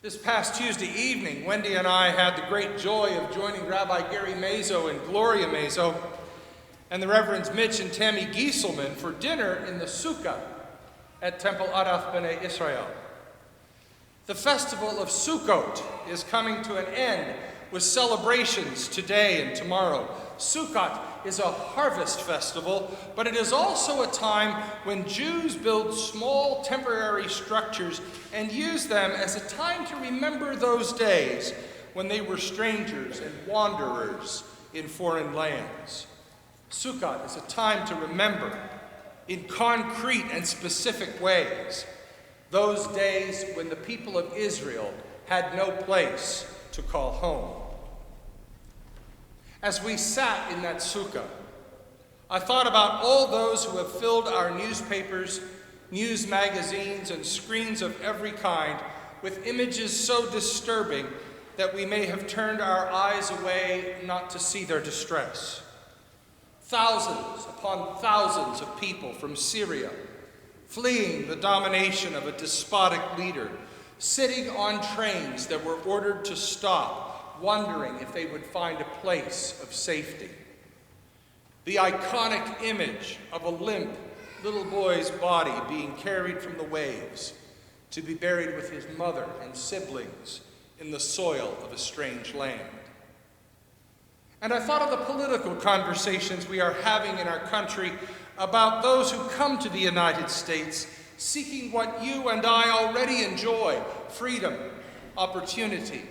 This past Tuesday evening, Wendy and I had the great joy of joining Rabbi Gary Mazo and Gloria Mazo and the Reverends Mitch and Tammy Gieselman for dinner in the Sukkah at Temple Adath B'nai Israel. The festival of Sukkot is coming to an end with celebrations today and tomorrow. Sukkot is a harvest festival, but it is also a time when Jews build small temporary structures and use them as a time to remember those days when they were strangers and wanderers in foreign lands. Sukkot is a time to remember in concrete and specific ways those days when the people of Israel had no place to call home. As we sat in that sukkah, I thought about all those who have filled our newspapers, news magazines, and screens of every kind with images so disturbing that we may have turned our eyes away not to see their distress. Thousands upon thousands of people from Syria, fleeing the domination of a despotic leader, sitting on trains that were ordered to stop, wondering if they would find a place of safety. The iconic image of a limp little boy's body being carried from the waves to be buried with his mother and siblings in the soil of a strange land. And I thought of the political conversations we are having in our country about those who come to the United States seeking what you and I already enjoy: freedom, opportunity,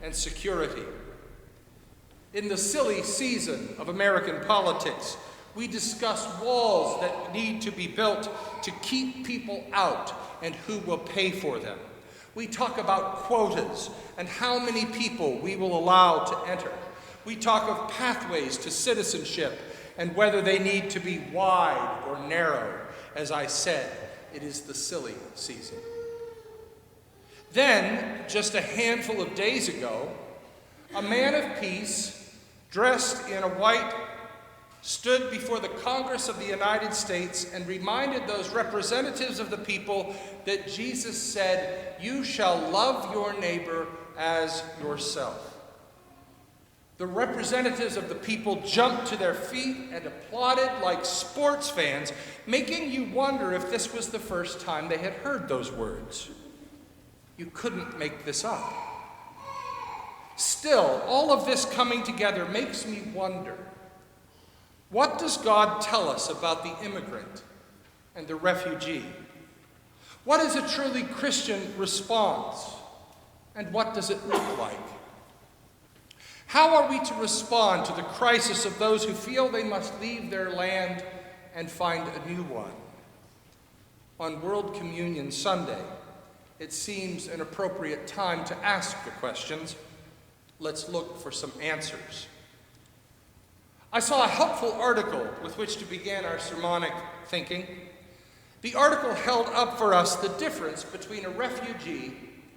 and security. In the silly season of American politics, we discuss walls that need to be built to keep people out and who will pay for them. We talk about quotas and how many people we will allow to enter. We talk of pathways to citizenship and whether they need to be wide or narrow. As I said, it is the silly season. Then, just a handful of days ago, a man of peace, dressed in a white, stood before the Congress of the United States and reminded those representatives of the people that Jesus said, "You shall love your neighbor as yourself." The representatives of the people jumped to their feet and applauded like sports fans, making you wonder if this was the first time they had heard those words. You couldn't make this up. Still, all of this coming together makes me wonder, what does God tell us about the immigrant and the refugee? What is a truly Christian response? And what does it look like? How are we to respond to the crisis of those who feel they must leave their land and find a new one? On World Communion Sunday, it seems an appropriate time to ask the questions. Let's look for some answers. I saw a helpful article with which to begin our sermonic thinking. The article held up for us the difference between a refugee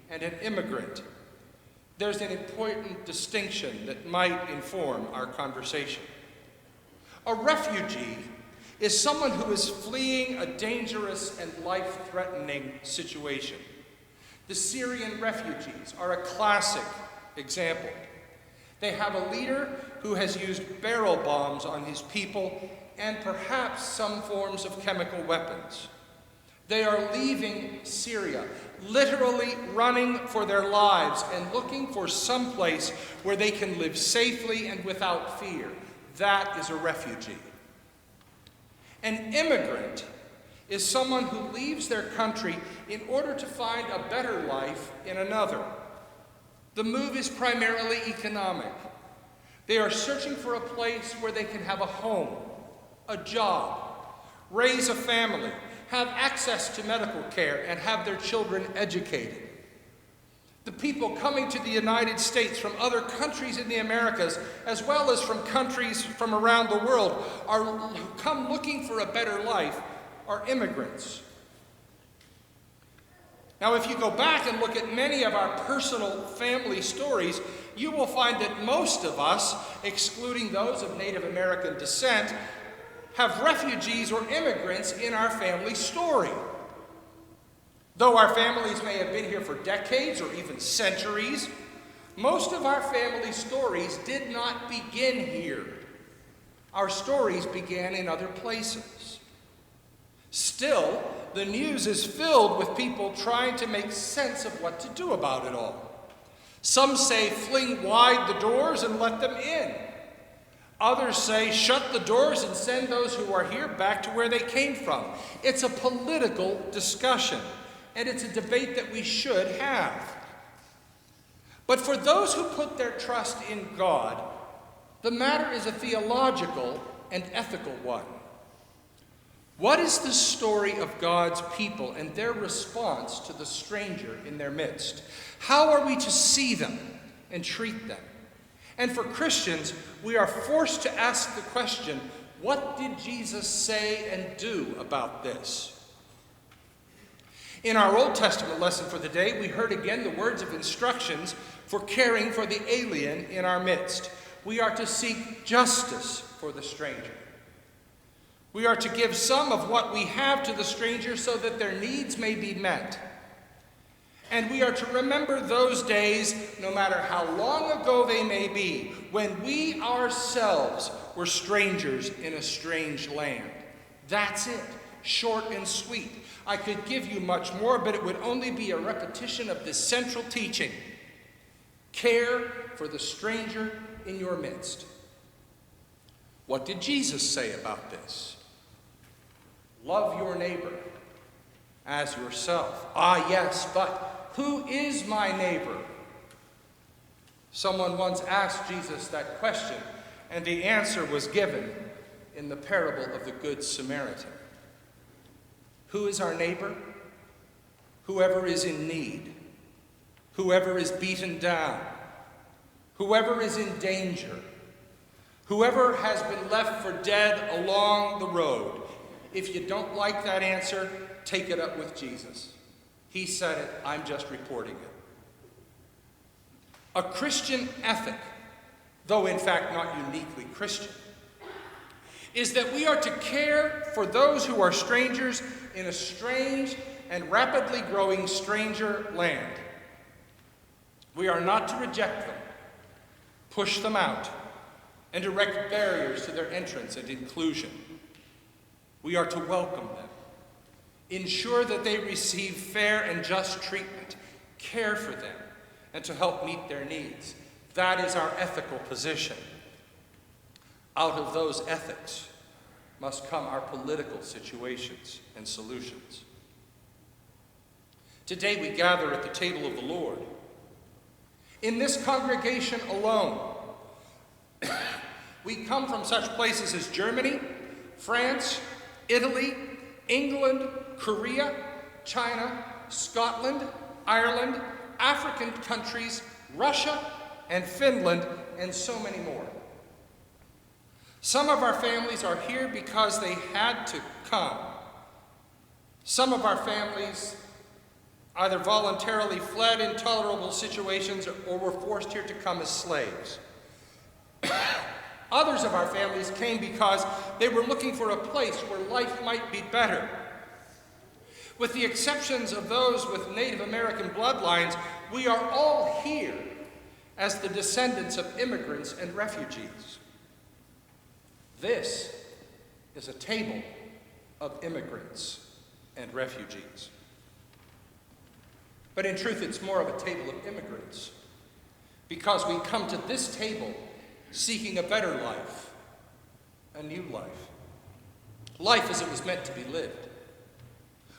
and an immigrant. There's an important distinction that might inform our conversation. A refugee is someone who is fleeing a dangerous and life-threatening situation. The Syrian refugees are a classic example. They have a leader who has used barrel bombs on his people and perhaps some forms of chemical weapons. They are leaving Syria, literally running for their lives and looking for some place where they can live safely and without fear. That is a refugee. An immigrant is someone who leaves their country in order to find a better life in another. The move is primarily economic. They are searching for a place where they can have a home, a job, raise a family, have access to medical care, and have their children educated. The people coming to the United States from other countries in the Americas, as well as from countries from around the world, come looking for a better life, are immigrants. Now, if you go back and look at many of our personal family stories, you will find that most of us, excluding those of Native American descent, have refugees or immigrants in our family story. Though our families may have been here for decades or even centuries, most of our family stories did not begin here. Our stories began in other places. Still, the news is filled with people trying to make sense of what to do about it all. Some say fling wide the doors and let them in. Others say shut the doors and send those who are here back to where they came from. It's a political discussion, and it's a debate that we should have. But for those who put their trust in God, the matter is a theological and ethical one. What is the story of God's people and their response to the stranger in their midst? How are we to see them and treat them? And for Christians, we are forced to ask the question, what did Jesus say and do about this? In our Old Testament lesson for the day, we heard again the words of instructions for caring for the alien in our midst. We are to seek justice for the stranger. We are to give some of what we have to the stranger so that their needs may be met. And we are to remember those days, no matter how long ago they may be, when we ourselves were strangers in a strange land. That's it, short and sweet. I could give you much more, but it would only be a repetition of this central teaching. Care for the stranger in your midst. What did Jesus say about this? Love your neighbor as yourself. Ah, yes, but who is my neighbor? Someone once asked Jesus that question, and the answer was given in the parable of the Good Samaritan. Who is our neighbor? Whoever is in need, whoever is beaten down, whoever is in danger, whoever has been left for dead along the road. If you don't like that answer, take it up with Jesus. He said it, I'm just reporting it. A Christian ethic, though in fact not uniquely Christian, is that we are to care for those who are strangers in a strange and rapidly growing stranger land. We are not to reject them, push them out, and erect barriers to their entrance and inclusion. We are to welcome them, ensure that they receive fair and just treatment, care for them, and to help meet their needs. That is our ethical position. Out of those ethics must come our political situations and solutions. Today we gather at the table of the Lord. In this congregation alone, we come from such places as Germany, France, Italy, England, Korea, China, Scotland, Ireland, African countries, Russia, and Finland, and so many more. Some of our families are here because they had to come. Some of our families either voluntarily fled intolerable situations or were forced here to come as slaves. Others of our families came because they were looking for a place where life might be better. With the exceptions of those with Native American bloodlines, we are all here as the descendants of immigrants and refugees. This is a table of immigrants and refugees. But in truth, it's more of a table of immigrants, because we come to this table seeking a better life, a new life, life as it was meant to be lived.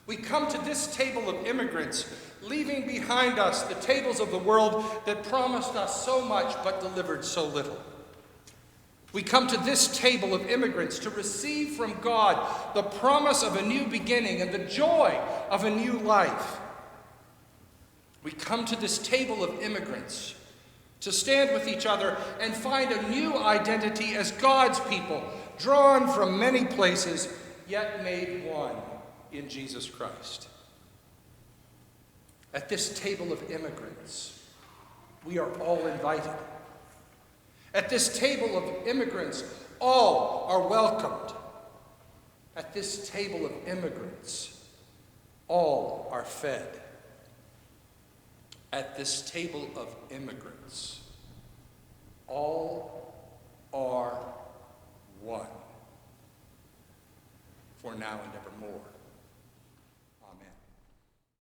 We come to this table of immigrants, leaving behind us the tables of the world that promised us so much but delivered so little. We come to this table of immigrants to receive from God the promise of a new beginning and the joy of a new life. We come to this table of immigrants to stand with each other and find a new identity as God's people, drawn from many places, yet made one in Jesus Christ. At this table of immigrants, we are all invited. At this table of immigrants, all are welcomed. At this table of immigrants, all are fed. At this table of immigrants, all are one, for now and evermore.